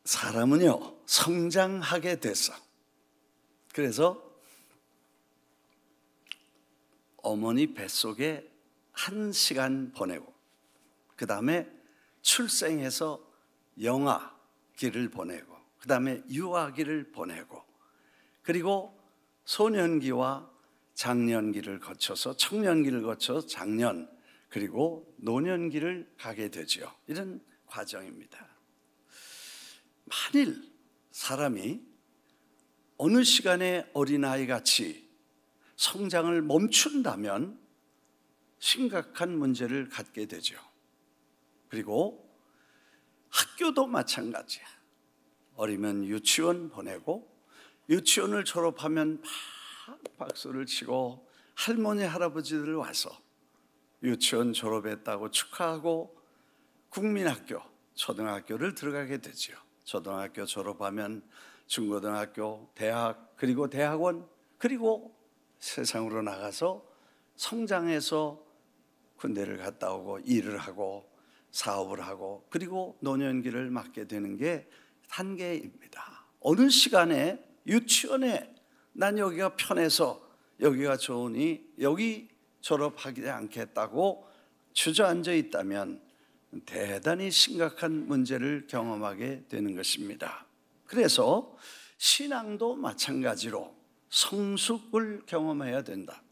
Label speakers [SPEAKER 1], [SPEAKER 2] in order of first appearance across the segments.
[SPEAKER 1] 사람은요, 성장하게 됐어. 그래서 어머니 뱃속에 1시간 보내고, 그 다음에 출생해서 영아기를 보내고, 그 다음에 유아기를 보내고, 그리고 소년기와 장년기를 거쳐서 청년기를 거쳐 장년, 그리고 노년기를 가게 되죠. 이런 과정입니다. 만일 사람이 어느 시간에 어린아이 같이 성장을 멈춘다면 심각한 문제를 갖게 되죠. 그리고 학교도 마찬가지야. 어리면 유치원 보내고, 유치원을 졸업하면 막 박수를 치고 할머니 할아버지들 와서 유치원 졸업했다고 축하하고 국민학교, 초등학교를 들어가게 되죠. 초등학교 졸업하면 중고등학교, 대학, 그리고 대학원, 그리고 세상으로 나가서 성장해서 군대를 갔다 오고 일을 하고 사업을 하고, 그리고 노년기를 맞게 되는 게 단계입니다. 어느 시간에 유치원에 난 여기가 편해서 여기가 좋으니 여기 졸업하지 않겠다고 주저앉아 있다면 대단히 심각한 문제를 경험하게 되는 것입니다. 그래서 신앙도 마찬가지로 성숙을 경험해야 된다.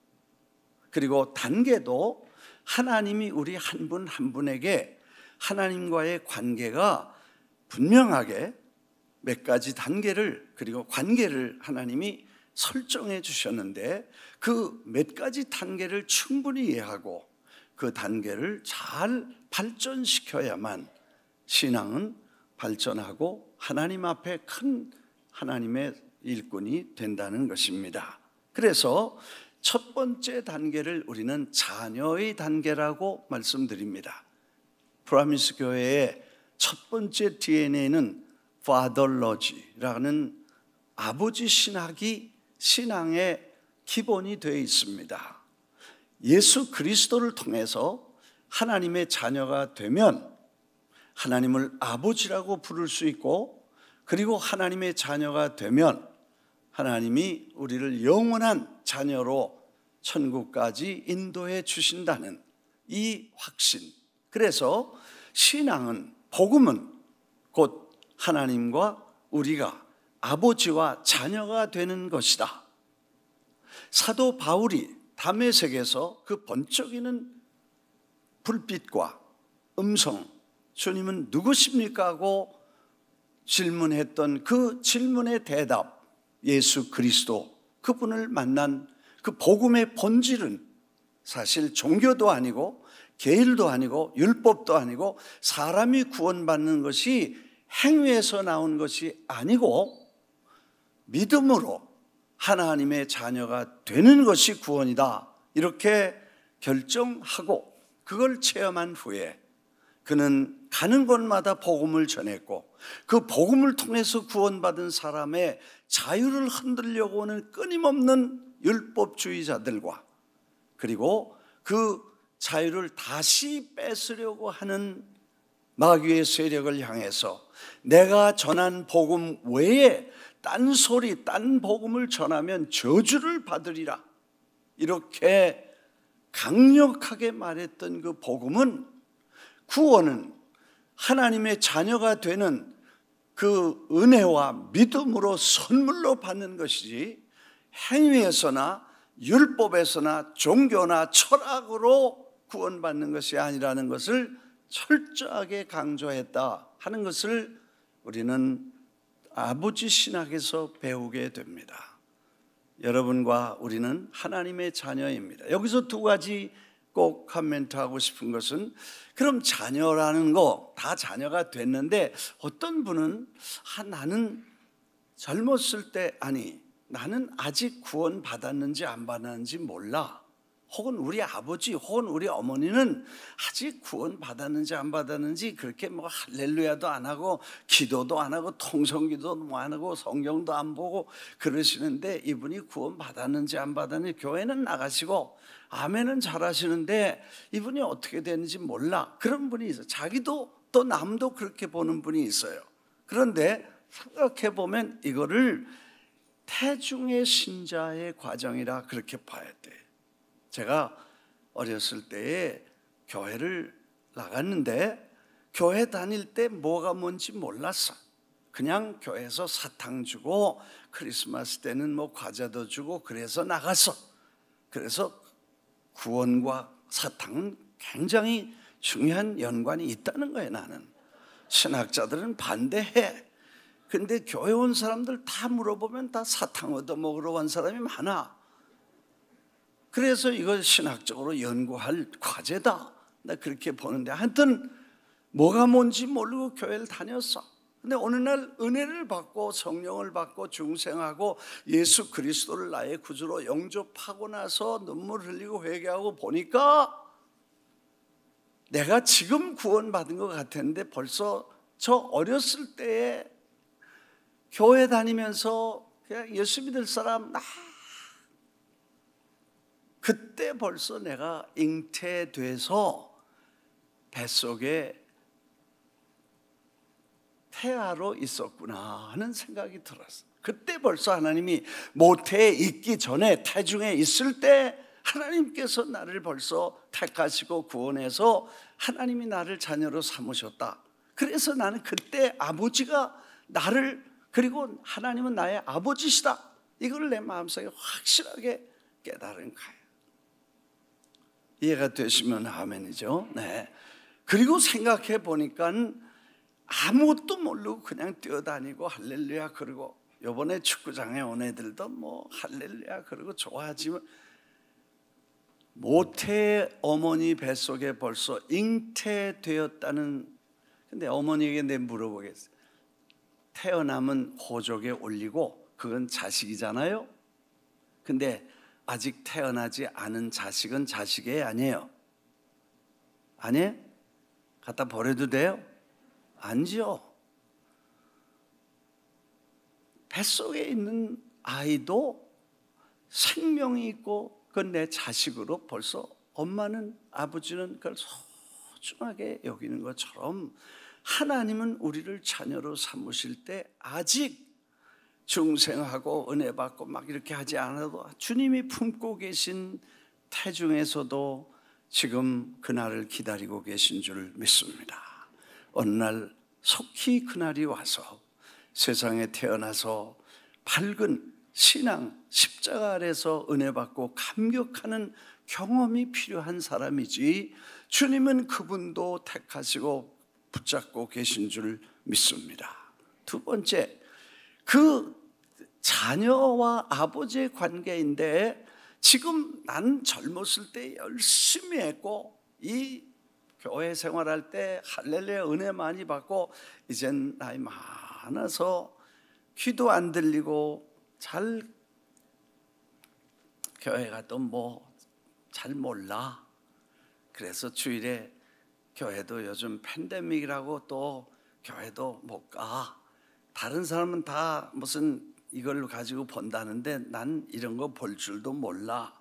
[SPEAKER 1] 그리고 단계도 하나님이 우리 한 분 한 분에게 하나님과의 관계가 분명하게 몇 가지 단계를, 그리고 관계를 하나님이 설정해 주셨는데, 그 몇 가지 단계를 충분히 이해하고 그 단계를 잘 발전시켜야만 신앙은 발전하고 하나님 앞에 큰 하나님의 일꾼이 된다는 것입니다. 그래서 첫 번째 단계를 우리는 자녀의 단계라고 말씀드립니다. 프라미스 교회의 첫 번째 DNA는 Fatherology라는 아버지 신학이 신앙의 기본이 되어 있습니다. 예수 그리스도를 통해서 하나님의 자녀가 되면 하나님을 아버지라고 부를 수 있고, 그리고 하나님의 자녀가 되면 하나님이 우리를 영원한 자녀로 천국까지 인도해 주신다는 이 확신. 그래서 신앙은, 복음은 곧 하나님과 우리가 아버지와 자녀가 되는 것이다. 사도 바울이 다메섹에서 그 번쩍이는 불빛과 음성, 주님은 누구십니까? 하고 질문했던 그 질문의 대답, 예수 그리스도, 그분을 만난 그 복음의 본질은 사실 종교도 아니고 계율도 아니고 율법도 아니고 사람이 구원받는 것이 행위에서 나온 것이 아니고 믿음으로 하나님의 자녀가 되는 것이 구원이다, 이렇게 결정하고 그걸 체험한 후에 그는 가는 곳마다 복음을 전했고, 그 복음을 통해서 구원받은 사람의 자유를 흔들려고 하는 끊임없는 율법주의자들과, 그리고 그 자유를 다시 뺏으려고 하는 마귀의 세력을 향해서 내가 전한 복음 외에 딴 소리, 딴 복음을 전하면 저주를 받으리라, 이렇게 강력하게 말했던 그 복음은, 구원은 하나님의 자녀가 되는 그 은혜와 믿음으로 선물로 받는 것이지 행위에서나 율법에서나 종교나 철학으로 구원받는 것이 아니라는 것을 철저하게 강조했다 하는 것을 우리는 아버지 신학에서 배우게 됩니다. 여러분과 우리는 하나님의 자녀입니다. 여기서 두 가지 꼭 코멘트하고 싶은 것은, 그럼 자녀라는 거 다 자녀가 됐는데 어떤 분은 나는 젊었을 때, 아니 나는 아직 구원 받았는지 안 받았는지 몰라, 혹은 우리 아버지 혹은 우리 어머니는 아직 구원 받았는지 안 받았는지 그렇게 뭐 할렐루야도 안 하고 기도도 안 하고 통성기도 뭐 안 하고 성경도 안 보고 그러시는데, 이분이 구원 받았는지 안 받았는지, 교회는 나가시고 아멘은 잘하시는데 이분이 어떻게 되는지 몰라, 그런 분이 있어요. 자기도 또 남도 그렇게 보는 분이 있어요. 그런데 생각해 보면 이거를 태중의 신자의 과정이라 그렇게 봐야 돼. 제가 어렸을 때에 교회를 나갔는데 교회 다닐 때 뭐가 뭔지 몰랐어. 그냥 교회에서 사탕 주고 크리스마스 때는 뭐 과자도 주고 그래서 나갔어. 그래서 구원과 사탕은 굉장히 중요한 연관이 있다는 거예요. 나는 신학자들은 반대해. 근데 교회 온 사람들 다 물어보면 다 사탕 얻어 먹으러 온 사람이 많아. 그래서 이걸 신학적으로 연구할 과제다. 나 그렇게 보는데 하여튼 뭐가 뭔지 모르고 교회를 다녔어. 근데 어느 날 은혜를 받고 성령을 받고 중생하고 예수 그리스도를 나의 구주로 영접하고 나서 눈물 흘리고 회개하고 보니까 내가 지금 구원받은 것 같았는데 벌써 저 어렸을 때에 교회 다니면서 그냥 예수 믿을 사람 그때 벌써 내가 잉태돼서 뱃속에 태아로 있었구나 하는 생각이 들었어요. 그때 벌써 하나님이 모태에 있기 전에 태중에 있을 때 하나님께서 나를 벌써 택하시고 구원해서 하나님이 나를 자녀로 삼으셨다. 그래서 나는 그때 아버지가 나를, 그리고 하나님은 나의 아버지시다, 이걸 내 마음속에 확실하게 깨달은 거예요. 이해가 되시면 아멘이죠. 네. 그리고 생각해 보니까 아무것도 모르고 그냥 뛰어다니고 할렐루야 그러고, 요번에 축구장에 온 애들도 뭐 할렐루야 그러고 좋아하지만 모태 어머니 뱃속에 벌써 잉태되었다는. 근데 어머니에게 내가 물어보겠어요. 태어나면 호족에 올리고 그건 자식이잖아요. 근데 아직 태어나지 않은 자식은 자식이 아니에요. 아니에요? 갖다 버려도 돼요? 아니죠. 뱃속에 있는 아이도 생명이 있고 그건 내 자식으로 벌써 엄마는, 아버지는 그걸 소중하게 여기는 것처럼 하나님은 우리를 자녀로 삼으실 때 아직 중생하고 은혜 받고 막 이렇게 하지 않아도 주님이 품고 계신 태중에서도 지금 그날을 기다리고 계신 줄 믿습니다. 어느 날 속히 그날이 와서 세상에 태어나서 밝은 신앙, 십자가 아래서 은혜 받고 감격하는 경험이 필요한 사람이지, 주님은 그분도 택하시고 붙잡고 계신 줄 믿습니다. 두 번째, 그 자녀와 아버지의 관계인데, 지금 난 젊었을 때 열심히 했고 이 교회 생활할 때 할렐루야 은혜 많이 받고 이젠 나이 많아서 귀도 안 들리고 잘 교회 가도 뭐 잘 몰라. 그래서 주일에 교회도 요즘 팬데믹이라고 또 교회도 못 가. 다른 사람은 다 무슨 이걸 가지고 본다는데 난 이런 거 볼 줄도 몰라.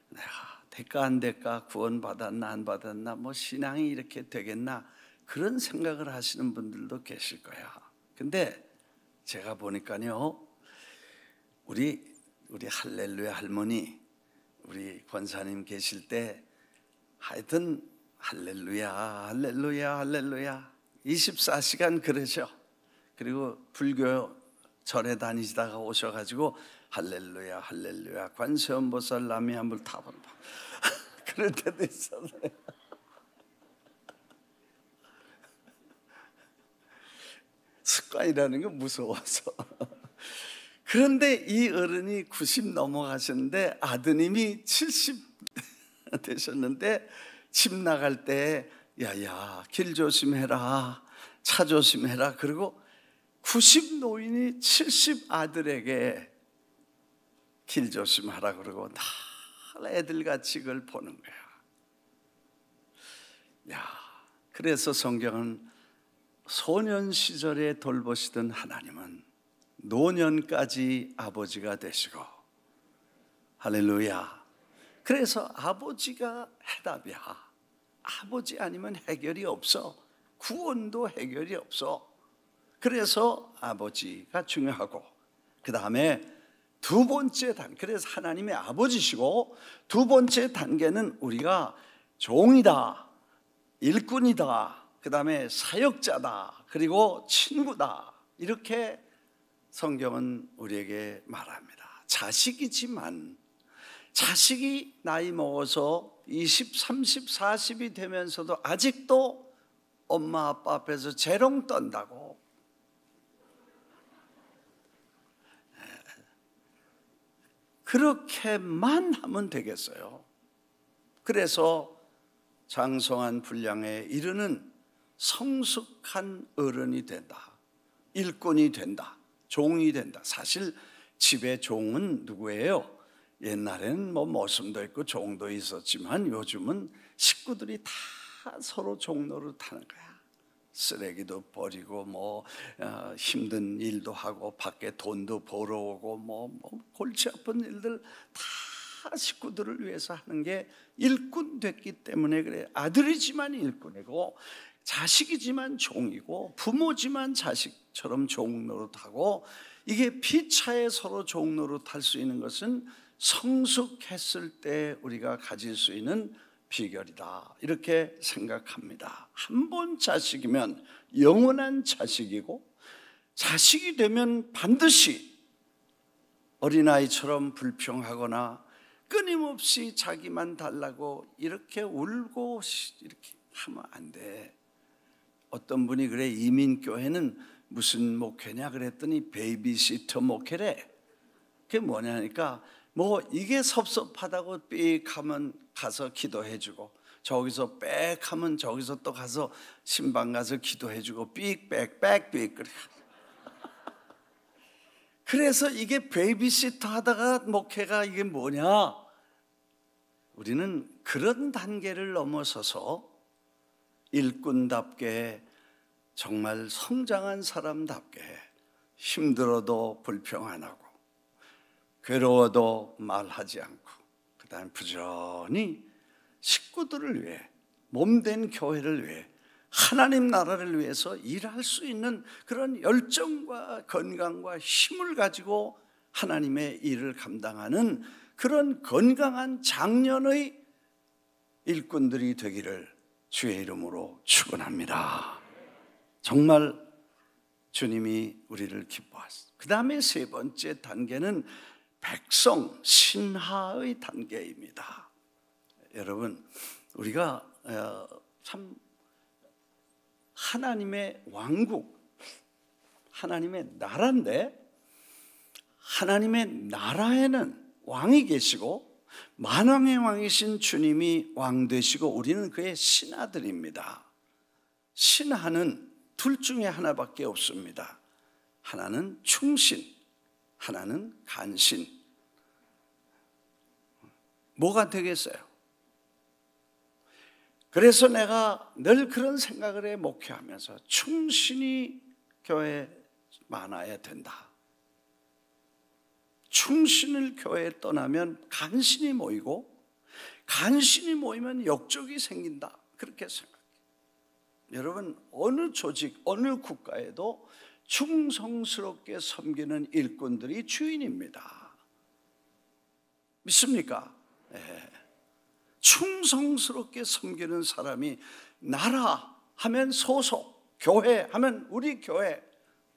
[SPEAKER 1] 내가 될까 안 될까, 구원 받았나 안 받았나, 뭐 신앙이 이렇게 되겠나, 그런 생각을 하시는 분들도 계실 거야. 근데 제가 보니까요, 우리 할렐루야 할머니, 우리 권사님 계실 때 하여튼 할렐루야 할렐루야 할렐루야 24시간 그러셔. 그리고 불교 절에 다니시다가 오셔가지고 할렐루야 할렐루야 관세음보살 남이 한물 타본다 그럴 때도 있었어요. 습관이라는 건 무서워서. 그런데 이 어른이 90 넘어가셨는데 아드님이 70 되셨는데 집 나갈 때 야야 길 조심해라, 차 조심해라. 그리고 90 노인이 70 아들에게 길 조심하라 그러고 날 애들같이 그걸 보는 거야. 야, 그래서 성경은 소년 시절에 돌보시던 하나님은 노년까지 아버지가 되시고, 할렐루야. 그래서 아버지가 해답이야. 아버지 아니면 해결이 없어. 구원도 해결이 없어. 그래서 아버지가 중요하고, 그 다음에 두 번째 단계, 그래서 하나님의 아버지시고, 두 번째 단계는 우리가 종이다, 일꾼이다, 그 다음에 사역자다, 그리고 친구다, 이렇게 성경은 우리에게 말합니다. 자식이지만, 자식이 나이 먹어서 20, 30, 40이 되면서도 아직도 엄마 아빠 앞에서 재롱 떤다고, 그렇게만 하면 되겠어요? 그래서 장성한 분량에 이르는 성숙한 어른이 된다, 일꾼이 된다, 종이 된다. 사실 집에 종은 누구예요? 옛날에는 뭐 머슴도 있고 종도 있었지만 요즘은 식구들이 다 서로 종 노릇하는 거야. 쓰레기도 버리고 뭐 힘든 일도 하고 밖에 돈도 벌어오고 뭐 골치 아픈 일들 다 식구들을 위해서 하는 게 일꾼 됐기 때문에 그래. 아들이지만 일꾼이고, 자식이지만 종이고, 부모지만 자식처럼 종 노릇하고, 이게 피차에 서로 종 노릇할 수 있는 것은 성숙했을 때 우리가 가질 수 있는 비결이다, 이렇게 생각합니다. 한 번 자식이면 영원한 자식이고, 자식이 되면 반드시 어린아이처럼 불평하거나 끊임없이 자기만 달라고 이렇게 울고 이렇게 하면 안 돼. 어떤 분이 그래, 이민교회는 무슨 목회냐 그랬더니 베이비시터 목회래. 그게 뭐냐니까, 뭐 이게 섭섭하다고 삑 하면 가서 기도해주고, 저기서 빽 하면 저기서 또 가서 신방 가서 기도해주고, 삑 그래. 그래서 이게 베이비시터 하다가 목회가 이게 뭐냐? 우리는 그런 단계를 넘어서서 일꾼답게, 정말 성장한 사람답게, 힘들어도 불평 안 하고 괴로워도 말하지 않고, 그 다음에 부지런히 식구들을 위해, 몸된 교회를 위해, 하나님 나라를 위해서 일할 수 있는 그런 열정과 건강과 힘을 가지고 하나님의 일을 감당하는 그런 건강한 장년의 일꾼들이 되기를 주의 이름으로 축원합니다. 정말 주님이 우리를 기뻐하십니다. 그 다음에 세 번째 단계는 백성, 신하의 단계입니다. 여러분, 우리가 참 하나님의 왕국, 하나님의 나라인데, 하나님의 나라에는 왕이 계시고 만왕의 왕이신 주님이 왕 되시고 우리는 그의 신하들입니다. 신하는 둘 중에 하나밖에 없습니다. 하나는 충신, 하나는 간신. 뭐가 되겠어요? 그래서 내가 늘 그런 생각을 해, 목회하면서 충신이 교회에 많아야 된다. 충신을 교회에 떠나면 간신이 모이고, 간신이 모이면 역적이 생긴다, 그렇게 생각해요. 여러분, 어느 조직, 어느 국가에도 충성스럽게 섬기는 일꾼들이 주인입니다. 믿습니까? 네. 충성스럽게 섬기는 사람이, 나라 하면 소속, 교회 하면 우리 교회,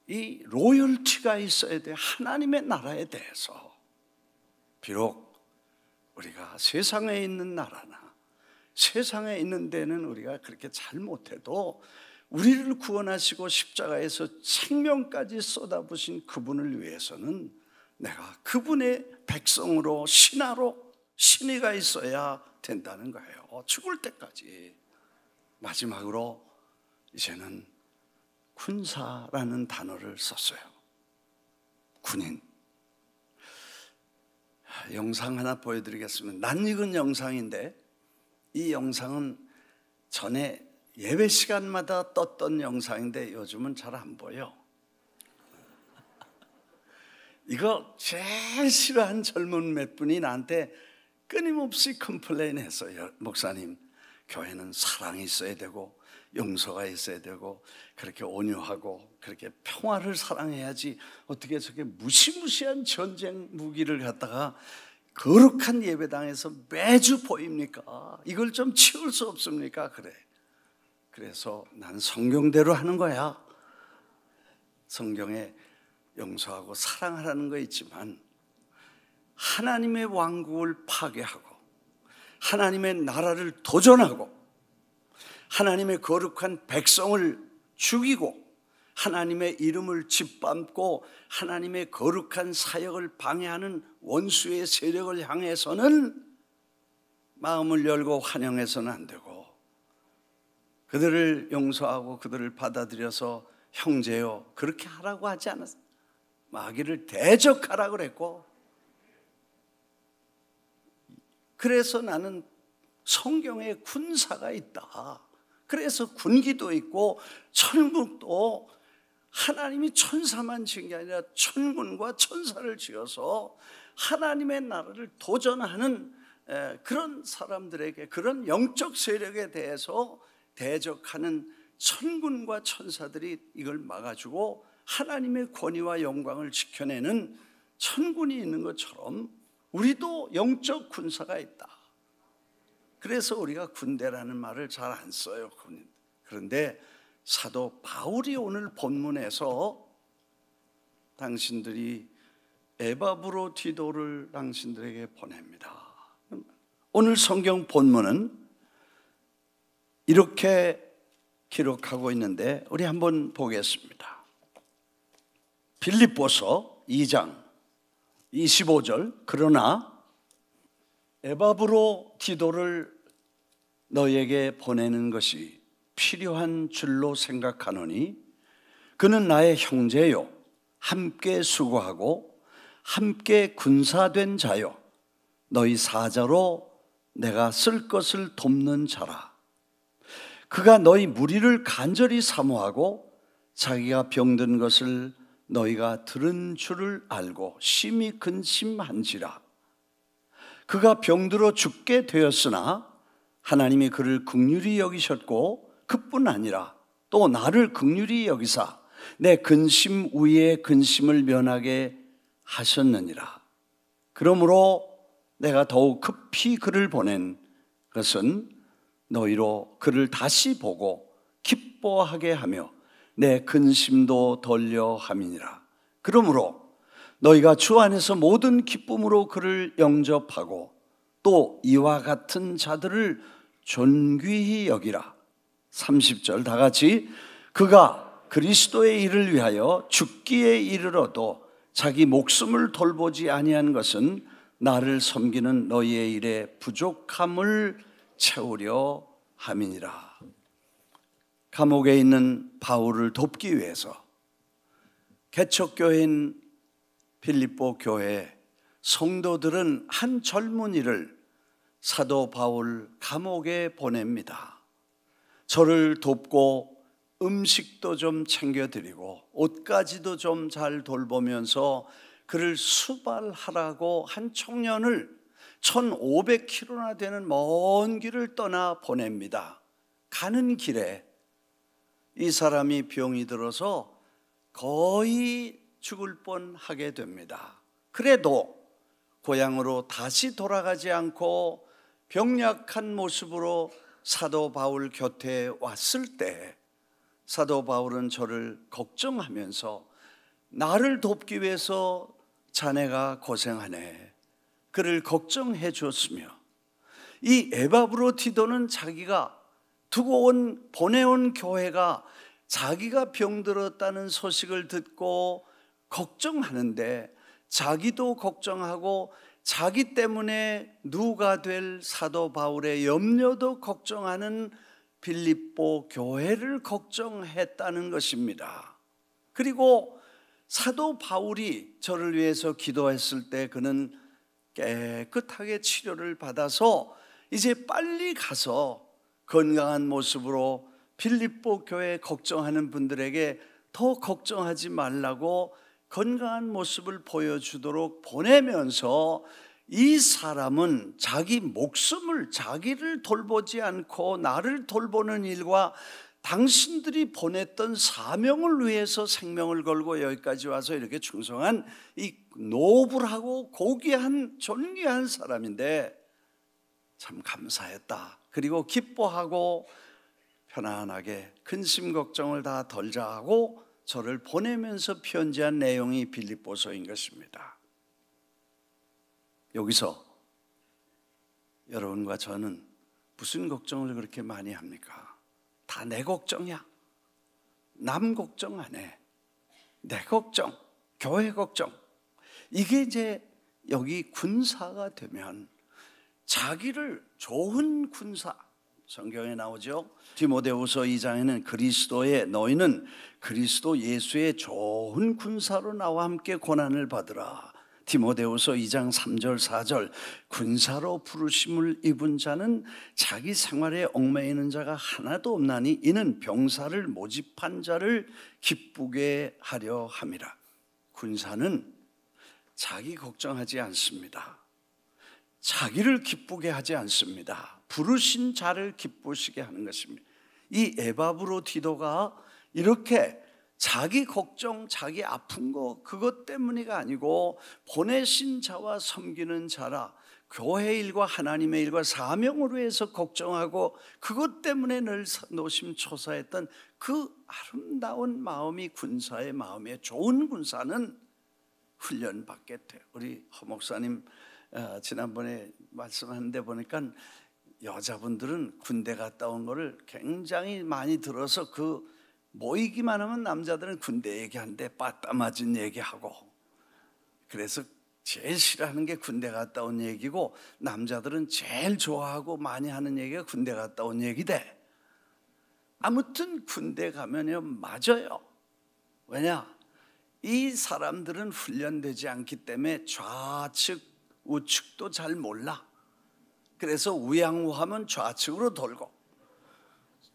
[SPEAKER 1] 이 로열티가 있어야 돼. 하나님의 나라에 대해서. 비록 우리가 세상에 있는 나라나 세상에 있는 데는 우리가 그렇게 잘 못해도, 우리를 구원하시고 십자가에서 생명까지 쏟아부으신 그분을 위해서는 내가 그분의 백성으로, 신하로, 신의가 있어야 된다는 거예요. 죽을 때까지. 마지막으로 이제는 군사라는 단어를 썼어요. 군인. 영상 하나 보여드리겠습니다. 낯익은 영상인데, 이 영상은 전에 예배 시간마다 떴던 영상인데 요즘은 잘 안 보여. 이거 제일 싫어하는 젊은 몇 분이 나한테 끊임없이 컴플레인 했어요. 목사님, 교회는 사랑이 있어야 되고 용서가 있어야 되고 그렇게 온유하고 그렇게 평화를 사랑해야지 어떻게 저렇게 무시무시한 전쟁 무기를 갖다가 거룩한 예배당에서 매주 보입니까? 이걸 좀 치울 수 없습니까? 그래. 그래서 나는 성경대로 하는 거야. 성경에 용서하고 사랑하라는 거 있지만 하나님의 왕국을 파괴하고 하나님의 나라를 도전하고 하나님의 거룩한 백성을 죽이고 하나님의 이름을 짓밟고 하나님의 거룩한 사역을 방해하는 원수의 세력을 향해서는 마음을 열고 환영해서는 안 되고 그들을 용서하고 그들을 받아들여서 형제요 그렇게 하라고 하지 않았어요. 마귀를 대적하라고 그랬고, 그래서 나는 성경에 군사가 있다. 그래서 군기도 있고 천국도 하나님이 천사만 지은 게 아니라 천군과 천사를 지어서 하나님의 나라를 도전하는 그런 사람들에게, 그런 영적 세력에 대해서 대적하는 천군과 천사들이 이걸 막아주고 하나님의 권위와 영광을 지켜내는 천군이 있는 것처럼 우리도 영적 군사가 있다. 그래서 우리가 군대라는 말을 잘 안 써요. 그런데 사도 바울이 오늘 본문에서 당신들이 에바브로디도를 당신들에게 보냅니다. 오늘 성경 본문은 이렇게 기록하고 있는데 우리 한번 보겠습니다. 빌립보서 2장 25절, 그러나 에바브로디도를 너에게 보내는 것이 필요한 줄로 생각하노니 그는 나의 형제요 함께 수고하고 함께 군사된 자요 너희 사자로 내가 쓸 것을 돕는 자라. 그가 너희 무리를 간절히 사모하고 자기가 병든 것을 너희가 들은 줄을 알고 심히 근심한지라. 그가 병들어 죽게 되었으나 하나님이 그를 긍휼히 여기셨고 그뿐 아니라 또 나를 긍휼히 여기사 내 근심 위에 근심을 면하게 하셨느니라. 그러므로 내가 더욱 급히 그를 보낸 것은 너희로 그를 다시 보고 기뻐하게 하며 내 근심도 덜려 함이니라. 그러므로 너희가 주 안에서 모든 기쁨으로 그를 영접하고 또 이와 같은 자들을 존귀히 여기라. 30절 다 같이. 그가 그리스도의 일을 위하여 죽기에 이르러도 자기 목숨을 돌보지 아니한 것은 나를 섬기는 너희의 일에 부족함을 채우려 함이니라. 감옥에 있는 바울을 돕기 위해서 개척교회인 빌립보 교회 성도들은 한 젊은이를 사도 바울 감옥에 보냅니다. 저를 돕고 음식도 좀 챙겨드리고 옷가지도 좀 잘 돌보면서 그를 수발하라고 한 청년을 1500km나 되는 먼 길을 떠나 보냅니다. 가는 길에 이 사람이 병이 들어서 거의 죽을 뻔하게 됩니다. 그래도 고향으로 다시 돌아가지 않고 병약한 모습으로 사도 바울 곁에 왔을 때 사도 바울은 저를 걱정하면서 나를 돕기 위해서 자네가 고생하네, 그를 걱정해 줬으며, 이 에바브로디도는 자기가 두고 보내온 교회가 자기가 병들었다는 소식을 듣고 걱정하는데 자기도 걱정하고 자기 때문에 누가 될 사도 바울의 염려도 걱정하는 빌립보 교회를 걱정했다는 것입니다. 그리고 사도 바울이 저를 위해서 기도했을 때 그는 깨끗하게 치료를 받아서 이제 빨리 가서 건강한 모습으로 빌립보 교회 걱정하는 분들에게 더 걱정하지 말라고 건강한 모습을 보여주도록 보내면서 이 사람은 자기 목숨을, 자기를 돌보지 않고 나를 돌보는 일과 당신들이 보냈던 사명을 위해서 생명을 걸고 여기까지 와서 이렇게 충성한 이 노블하고 고귀한 존귀한 사람인데 참 감사했다. 그리고 기뻐하고 편안하게 근심 걱정을 다 덜자 하고 저를 보내면서 편지한 내용이 빌립보서인 것입니다. 여기서 여러분과 저는 무슨 걱정을 그렇게 많이 합니까? 다 내 걱정이야. 남 걱정 안 해. 내 걱정, 교회 걱정. 이게 이제 여기 군사가 되면 자기를 좋은 군사, 성경에 나오죠. 디모데후서 2장에는 그리스도의 너희는 그리스도 예수의 좋은 군사로 나와 함께 고난을 받으라. 디모데후서 2장 3절 4절 군사로 부르심을 입은 자는 자기 생활에 얽매이는 자가 하나도 없나니 이는 병사를 모집한 자를 기쁘게 하려 함이라. 군사는 자기 걱정하지 않습니다. 자기를 기쁘게 하지 않습니다. 부르신 자를 기쁘시게 하는 것입니다. 이 에바브로디도가 이렇게 자기 걱정, 자기 아픈 거 그것 때문이가 아니고 보내신 자와 섬기는 자라 교회 일과 하나님의 일과 사명을 위해서 걱정하고 그것 때문에 늘 노심초사했던 그 아름다운 마음이 군사의 마음에 좋은 군사는 훈련받게 돼요. 우리 허 목사님 지난번에 말씀하는데 보니까 여자분들은 군대 갔다 온 거를 굉장히 많이 들어서 그 모이기만 하면 남자들은 군대 얘기하는데 빠따 맞은 얘기하고 그래서 제일 싫어하는 게 군대 갔다 온 얘기고 남자들은 제일 좋아하고 많이 하는 얘기가 군대 갔다 온 얘기대. 아무튼 군대 가면요 맞아요. 왜냐? 이 사람들은 훈련되지 않기 때문에 좌측 우측도 잘 몰라. 그래서 우양우하면 좌측으로 돌고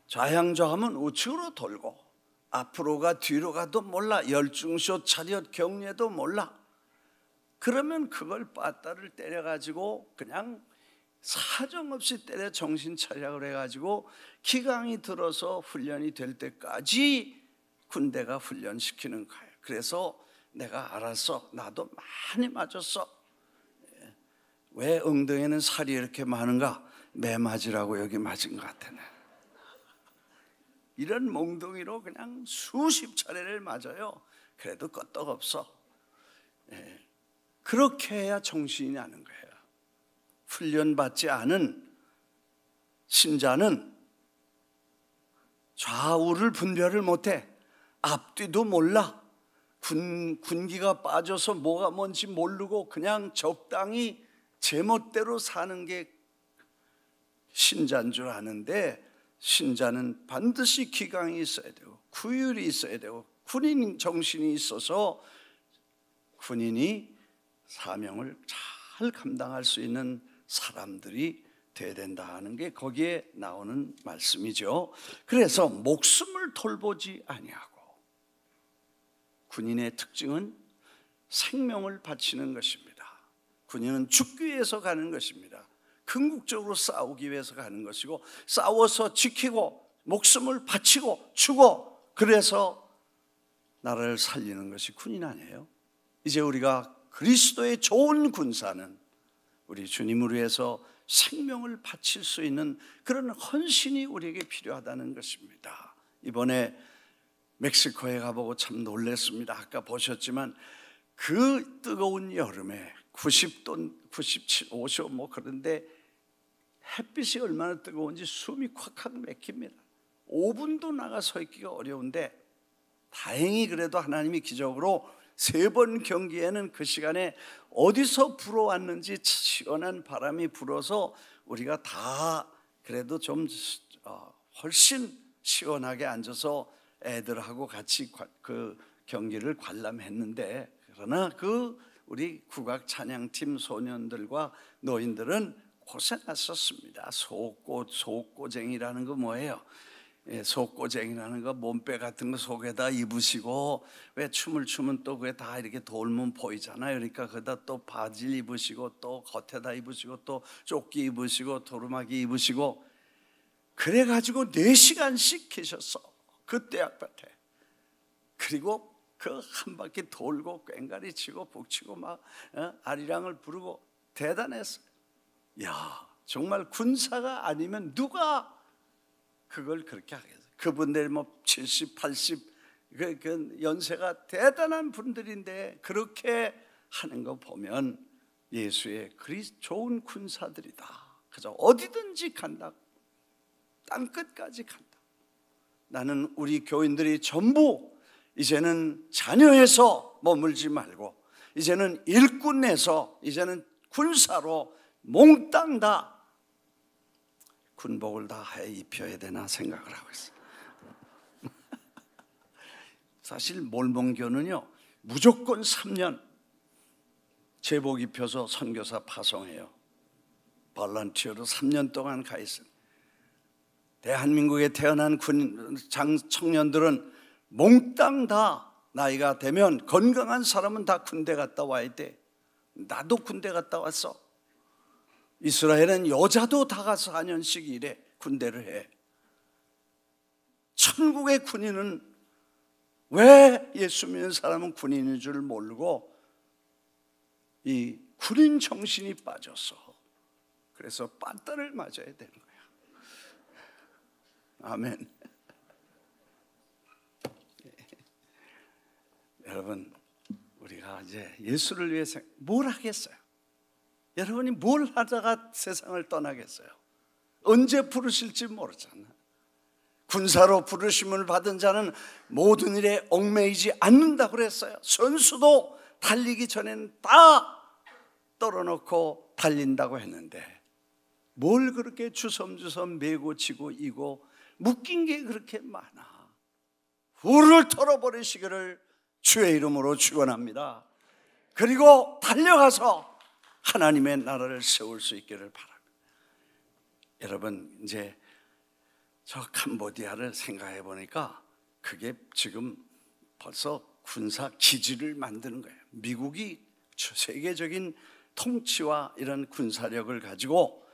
[SPEAKER 1] 좌양좌하면 우측으로 돌고 앞으로가 뒤로 가도 몰라. 열중쇼 차렷 경례도 몰라. 그러면 그걸 빠따를 때려가지고 그냥 사정없이 때려 정신 차려 그래가지고 기강이 들어서 훈련이 될 때까지 군대가 훈련시키는 거예요. 그래서 내가 알았어. 나도 많이 맞았어. 왜 엉덩이에는 살이 이렇게 많은가? 매 맞으라고 여기 맞은 것 같아. 이런 몽둥이로 그냥 수십 차례를 맞아요. 그래도 끄떡없어. 그렇게 해야 정신이 나는 거예요. 훈련받지 않은 신자는 좌우를 분별을 못해. 앞뒤도 몰라. 군기가 빠져서 뭐가 뭔지 모르고 그냥 적당히 제멋대로 사는 게 신자인 줄 아는데 신자는 반드시 기강이 있어야 되고 구율이 있어야 되고 군인 정신이 있어서 군인이 사명을 잘 감당할 수 있는 사람들이 돼야 된다 하는 게 거기에 나오는 말씀이죠. 그래서 목숨을 돌보지 아니하고 군인의 특징은 생명을 바치는 것입니다. 군인은 죽기 위해서 가는 것입니다. 궁극적으로 싸우기 위해서 가는 것이고 싸워서 지키고 목숨을 바치고 주고 그래서 나라를 살리는 것이 군인 아니에요. 이제 우리가 그리스도의 좋은 군사는 우리 주님을 위해서 생명을 바칠 수 있는 그런 헌신이 우리에게 필요하다는 것입니다. 이번에 멕시코에 가보고 참 놀랐습니다. 아까 보셨지만 그 뜨거운 여름에 90도, 97, 50 뭐 그런데 햇빛이 얼마나 뜨거운지 숨이 콱콱 막힙니다. 5분도 나가 서 있기가 어려운데 다행히 그래도 하나님이 기적으로 3번 경기에는 그 시간에 어디서 불어왔는지 시원한 바람이 불어서 우리가 다 그래도 좀 훨씬 시원하게 앉아서 애들하고 같이 그 경기를 관람했는데 그러나 그 우리 국악 찬양팀 소년들과 노인들은 고생하셨습니다. 속고쟁이라는 거 뭐예요? 속고쟁이라는 거 몸빼 같은 거 속에다 입으시고 왜 춤을 추면 또 그게 다 이렇게 돌면 보이잖아요. 그러니까 거기다 또 바지 입으시고 또 겉에다 입으시고 또 조끼 입으시고 도루마기 입으시고 그래가지고 4시간씩 계셨어, 그 떼약밭에. 그리고 그 한 바퀴 돌고 꽹가리 치고 북치고 막 아리랑을 부르고 대단했어요. 야, 정말 군사가 아니면 누가 그걸 그렇게 하겠어요? 그분들 뭐 70, 80 그 연세가 대단한 분들인데 그렇게 하는 거 보면 예수의 그리 좋은 군사들이다. 그죠? 어디든지 간다. 땅끝까지 간다. 나는 우리 교인들이 전부 이제는 자녀에서 머물지 말고 이제는 일꾼에서 이제는 군사로 몽땅 다 군복을 다 하에 입혀야 되나 생각을 하고 있어요. 사실 몰몬교는요 무조건 3년 제복 입혀서 선교사 파송해요. 볼런티어로 3년 동안 가 있어요. 대한민국에 태어난 청년들은 몽땅 다 나이가 되면 건강한 사람은 다 군대 갔다 와야 돼. 나도 군대 갔다 왔어. 이스라엘은 여자도 다 가서 4년씩 일해. 군대를 해. 천국의 군인은 왜 예수 믿는 사람은 군인인 줄 모르고 이 군인 정신이 빠져서 그래서 빠따를 맞아야 되는 거야. 아멘. 여러분, 우리가 이제 예수를 위해서 뭘 하겠어요? 여러분이 뭘 하다가 세상을 떠나겠어요? 언제 부르실지 모르잖아. 군사로 부르심을 받은 자는 모든 일에 얽매이지 않는다고 그랬어요. 선수도 달리기 전에는 다 떨어놓고 달린다고 했는데 뭘 그렇게 주섬주섬 메고 지고 이고 묶인 게 그렇게 많아. 후를 털어버리시기를 주의 이름으로 축원합니다. 그리고 달려가서 하나님의 나라를 세울 수 있기를 바랍니다. 여러분, 이제 저 캄보디아를 생각해 보니까 그게 지금 벌써 군사 기지를 만드는 거예요. 미국이 세계적인 통치와 이런 군사력을 가지고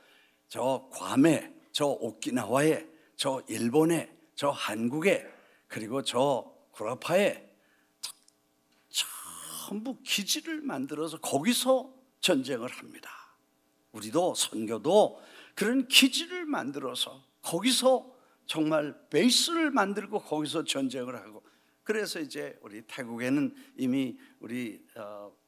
[SPEAKER 1] 저 괌에, 저 오키나와에, 저 일본에, 저 한국에, 그리고 저 구라파에 전부 기지를 만들어서 거기서 전쟁을 합니다. 우리도 선교도 그런 기지를 만들어서 거기서 정말 베이스를 만들고 거기서 전쟁을 하고, 그래서 이제 우리 태국에는 이미 우리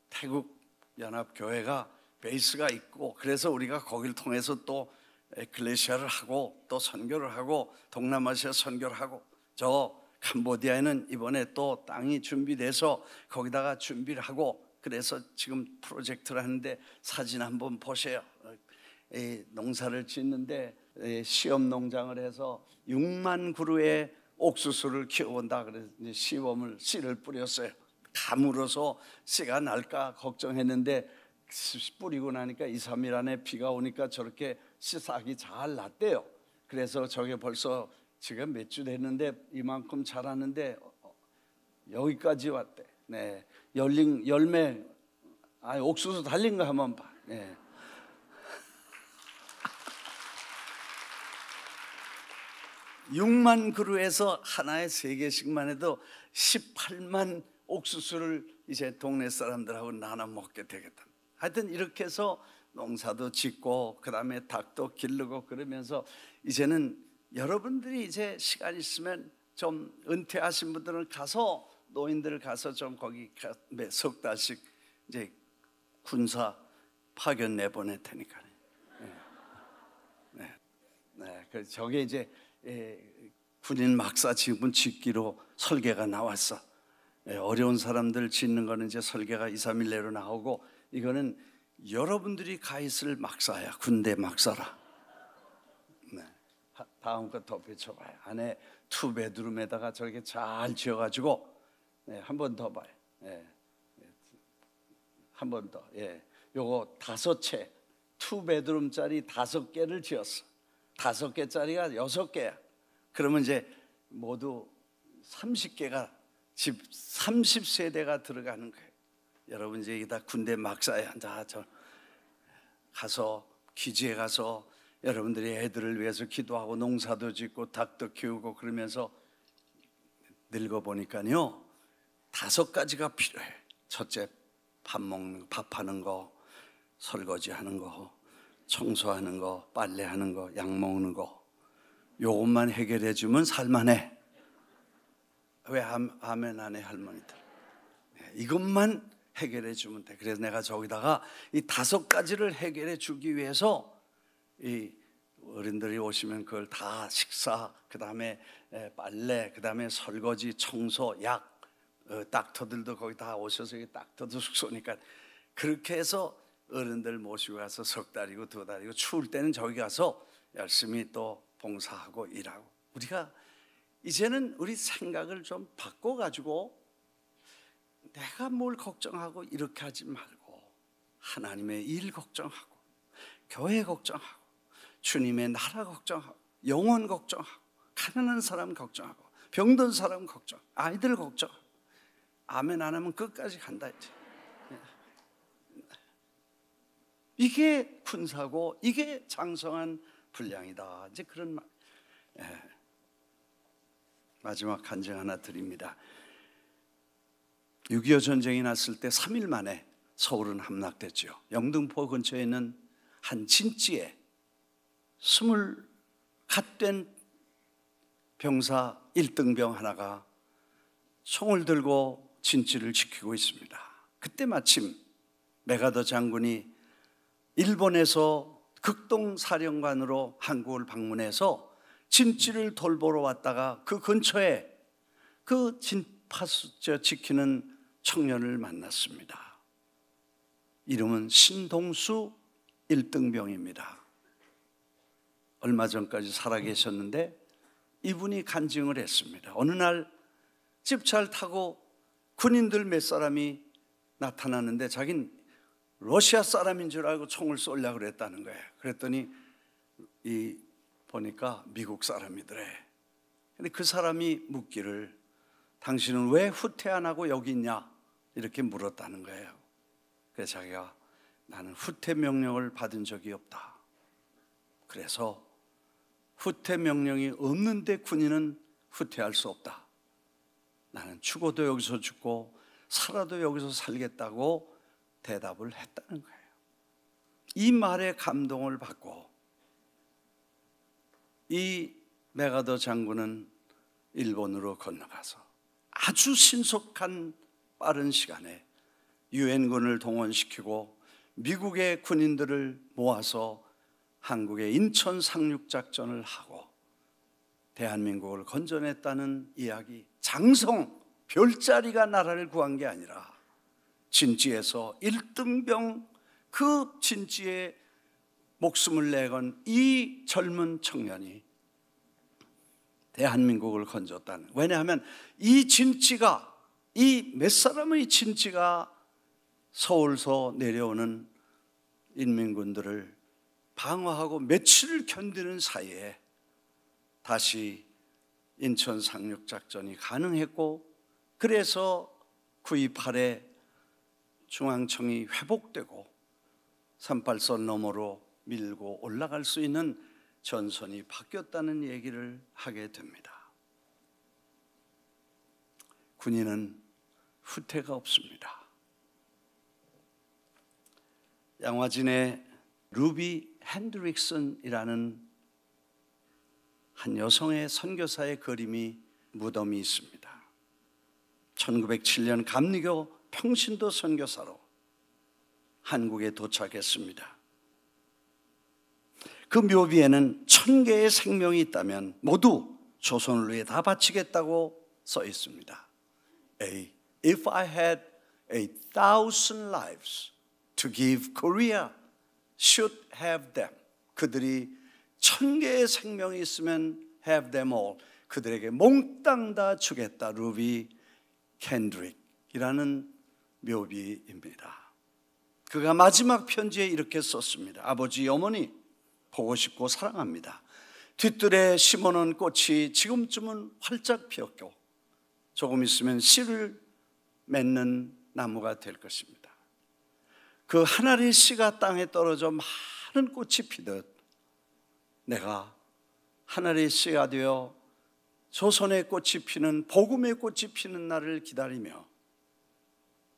[SPEAKER 1] 태국 연합교회가 베이스가 있고, 그래서 우리가 거기를 통해서 또 에클레시아를 하고 또 선교를 하고 동남아시아 선교를 하고, 저 캄보디아에는 이번에 또 땅이 준비돼서 거기다가 준비를 하고, 그래서 지금 프로젝트를 하는데 사진 한번 보세요. 농사를 짓는데 시험 농장을 해서 6만 그루의 옥수수를 키워본다. 그래서 씨를 뿌렸어요. 가물어서 씨가 날까 걱정했는데 뿌리고 나니까 2, 3일 안에 비가 오니까 저렇게 씨싹이 잘 났대요. 그래서 저게 벌써 지금 몇 주 됐는데 이만큼 자랐는데 여기까지 왔대. 네, 열매, 옥수수 달린 거 한번 봐. 네. (6만) 그루에서 하나에 3개씩만 해도 18만 옥수수를 이제 동네 사람들하고 나눠 먹게 되겠다. 하여튼 이렇게 해서 농사도 짓고 그 다음에 닭도 기르고 그러면서, 이제는 여러분들이 이제 시간 있으면 좀 은퇴하신 분들은 가서, 노인들 가서 좀 거기 석 달씩 이제 군사 파견 내보낼 테니까요. 그 저게 이제 군인 막사 지금 짓기로 설계가 나왔어. 어려운 사람들 짓는 거는 이제 설계가 2, 3일 내로 나오고, 이거는 여러분들이 가 있을 막사야. 군대 막사라. 네. 다음 거 더 펼쳐봐요. 안에 투베드룸에다가 저렇게 잘 지어가지고, 한 번 더 봐요. 한 번 더. 요거 5채 투베드룸짜리 5개를 지었어. 5개짜리가 6개야. 그러면 이제 모두 30개가 집 30세대가 들어가는 거예요. 여러분 이제 이게 다 군대 막사야. 저 가서 기지에 가서 여러분들이 애들을 위해서 기도하고 농사도 짓고 닭도 키우고 그러면서 늙어보니까요 5가지가 필요해. 첫째, 밥하는 거, 설거지하는 거, 청소하는 거, 빨래하는 거, 약 먹는 거. 요것만 해결해 주면 살만해. 왜 아멘 안 해 할머니들? 이것만 해결해 주면 돼. 그래서 내가 저기다가 이 5가지를 해결해 주기 위해서 이 어른들이 오시면 그걸 다 식사, 그 다음에 빨래, 그 다음에 설거지, 청소, 약, 닥터들도 거기 다 오셔서 닥터도 숙소니까 그렇게 해서 어른들 모시고 가서 3달이고 2달이고 추울 때는 저기 가서 열심히 또 봉사하고 일하고. 우리가 이제는 우리 생각을 좀 바꿔가지고 내가 뭘 걱정하고 이렇게 하지 말고 하나님의 일 걱정하고 교회 걱정하고 주님의 나라 걱정하고 영혼 걱정하고 가난한 사람 걱정하고 병든 사람 걱정, 아이들 걱정하고. 아멘 안 하면 끝까지 간다 했지. 이게 군사고 이게 장성한 분량이다. 이제 그런 말. 마지막 간증 하나 드립니다. 6.25 전쟁이 났을 때 3일 만에 서울은 함락됐죠. 영등포 근처에 있는 한 진지에 20 갓된 병사 1등병 하나가 총을 들고 진지를 지키고 있습니다. 그때 마침 메가더 장군이 일본에서 극동사령관으로 한국을 방문해서 진지를 돌보러 왔다가 그 근처에 그 진파수저 지키는 청년을 만났습니다. 이름은 신동수 1등병입니다. 얼마 전까지 살아계셨는데 이분이 간증을 했습니다. 어느 날 집차를 타고 군인들 몇 사람이 나타났는데 자기는 러시아 사람인 줄 알고 총을 쏘려고 그랬다는 거예요. 그랬더니 보니까 미국 사람이더래. 근데 그 사람이 묻기를 당신은 왜 후퇴 안 하고 여기 있냐? 이렇게 물었다는 거예요. 그래서 자기가 나는 후퇴 명령을 받은 적이 없다. 그래서 후퇴 명령이 없는데 군인은 후퇴할 수 없다. 나는 죽어도 여기서 죽고 살아도 여기서 살겠다고 대답을 했다는 거예요. 이 말에 감동을 받고 이 메가더 장군은 일본으로 건너가서 아주 신속한 빠른 시간에 유엔군을 동원시키고 미국의 군인들을 모아서 한국의 인천 상륙작전을 하고 대한민국을 건져냈다는 이야기. 장성, 별자리가 나라를 구한 게 아니라 진지에서 1등병 그 진지에 목숨을 내건 이 젊은 청년이 대한민국을 건졌다는. 왜냐하면 이 진지가, 이 몇 사람의 진지가 서울서 내려오는 인민군들을 방어하고 며칠을 견디는 사이에 다시 인천 상륙작전이 가능했고, 그래서 9.28에 중앙청이 회복되고 38선 너머로 밀고 올라갈 수 있는 전선이 바뀌었다는 얘기를 하게 됩니다. 군인은 후퇴가 없습니다. 양화진에 루비 핸드릭슨이라는 한 여성의 선교사의 그림이 무덤이 있습니다. 1907년 감리교 평신도 선교사로 한국에 도착했습니다. 그 묘비에는 1000개의 생명이 있다면 모두 조선을 위해 다 바치겠다고 써 있습니다. If I had 1,000 lives to give, Korea should have them. 그들이 1000개의 생명이 있으면 have them all. 그들에게 몽땅 다 주겠다. 루비 켄드릭이라는 묘비입니다. 그가 마지막 편지에 이렇게 썼습니다. 아버지, 어머니 보고 싶고 사랑합니다. 뒤뜰에 심어놓은 꽃이 지금쯤은 활짝 피었고 조금 있으면 씨를 맺는 나무가 될 것입니다. 그 한 알의 씨가 땅에 떨어져 많은 꽃이 피듯 내가 하늘의 씨가 되어 조선의 꽃이 피는, 복음의 꽃이 피는 날을 기다리며,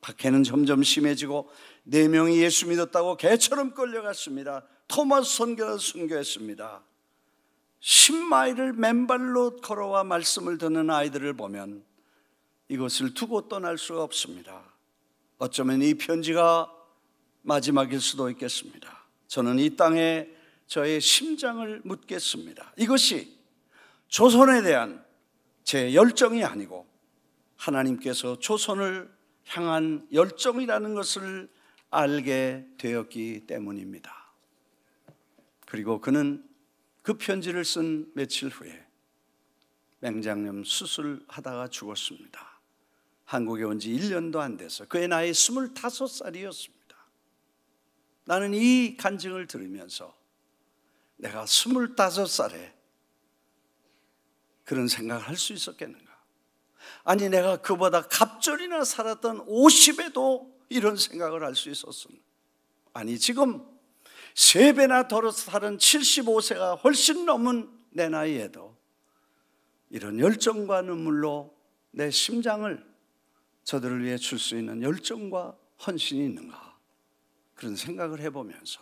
[SPEAKER 1] 박해는 점점 심해지고 4명이 예수 믿었다고 개처럼 끌려갔습니다. 토마스 선교가 순교했습니다. 10마일을 맨발로 걸어와 말씀을 듣는 아이들을 보면 이것을 두고 떠날 수가 없습니다. 어쩌면 이 편지가 마지막일 수도 있겠습니다. 저는 이 땅에 저의 심장을 묻겠습니다. 이것이 조선에 대한 제 열정이 아니고 하나님께서 조선을 향한 열정이라는 것을 알게 되었기 때문입니다. 그리고 그는 그 편지를 쓴 며칠 후에 맹장염 수술하다가 죽었습니다. 한국에 온 지 1년도 안 돼서 그의 나이 25살이었습니다. 나는 이 간증을 들으면서 내가 25살에 그런 생각을 할 수 있었겠는가? 아니, 내가 그보다 갑절이나 살았던 50에도 이런 생각을 할 수 있었습니다. 아니, 지금 3배나 더 살은 75세가 훨씬 넘은 내 나이에도 이런 열정과 눈물로 내 심장을 저들을 위해 줄 수 있는 열정과 헌신이 있는가? 그런 생각을 해보면서,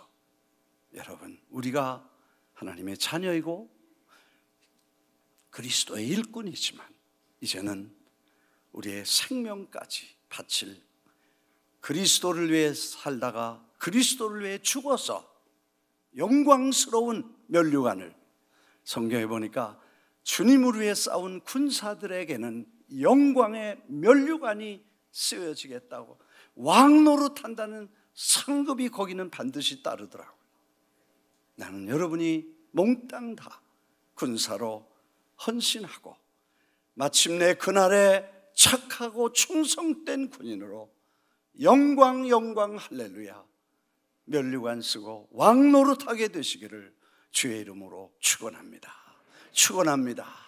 [SPEAKER 1] 여러분, 우리가 하나님의 자녀이고 그리스도의 일꾼이지만 이제는 우리의 생명까지 바칠, 그리스도를 위해 살다가 그리스도를 위해 죽어서 영광스러운 면류관을, 성경에 보니까 주님을 위해 싸운 군사들에게는 영광의 면류관이 쓰여지겠다고, 왕노릇한다는 상급이 거기는 반드시 따르더라고요. 나는 여러분이 몽땅 다 군사로 헌신하고 마침내 그날에 착하고 충성된 군인으로 영광 영광 할렐루야 면류관 쓰고 왕노릇하게 되시기를 주의 이름으로 축원합니다. 축원합니다.